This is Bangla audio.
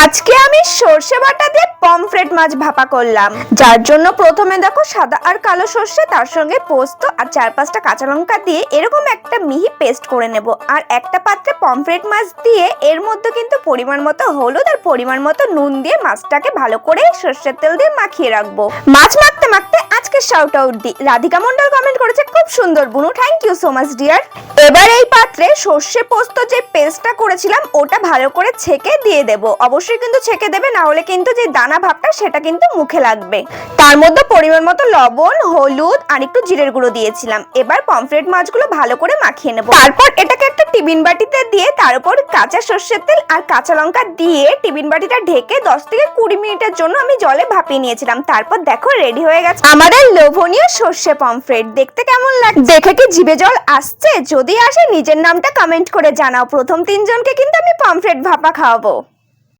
আজকে আমি সর্ষে বাটা দিয়ে পমফ্রেট মাছ ভাপা করলাম। যার জন্য প্রথমে দেখো সাদা আর কালো সর্ষে, তার সঙ্গে পোস্ত আর 4-5টা কাঁচা লঙ্কা দিয়ে এরকম একটা মিহি পেস্ট করে নেব। আর একটা পাত্রে পমফ্রেট মাছ দিয়ে এর মধ্যে কিন্তু পরিমাণ মতো হলুদ আর পরিমাণ মতো নুন দিয়ে মাছটাকে ভালো করে সর্ষের তেল দিয়ে মাখিয়ে রাখবো। মাছ মাখতে মাখতে আজকে shout out the Radhika Mondal comment করেছে, খুব সুন্দর বুনু, thank you so much dear. এবার এই পাত্রে সর্ষে পোস্ত যে পেস্টটা করেছিলাম ওটা ভালো করে ছেঁকে দিয়ে দেব। অবশ্যই কিন্তু ছেঁকে দেবে, না হলে কিন্তু যে দানা ভাবটা সেটা কিন্তু মুখে লাগবে। তার মধ্যে পরিমাণ মতো লবণ, হলুদ আর একটু জিরের গুঁড়ো দিয়েছিলাম। এবার পমফ্রেট মাছগুলো ভালো করে মাখিয়ে নেব। তারপর এটাকে একটা টিফিন বাটিতে দিয়ে তার উপর কাঁচা সর্ষের তেল আর কাঁচা লঙ্কা দিয়ে টিফিন বাটিটা ঢেকে 10 থেকে 20 মিনিটের জন্য আমি জলে ভাপিয়ে নিয়েছিলাম। তারপর দেখো রেডি হয়ে গেছে আমাদের লোভনীয় সর্ষে পমফ্রেট। দেখতে কেমন লাগছে? দেখে কি জিভে জল আসছে? যদি আসে নিজের নামটা কমেন্ট করে জানাও। প্রথম 3 জনকে কিন্তু আমি পমফ্রেট ভাপা খাওয়াবো।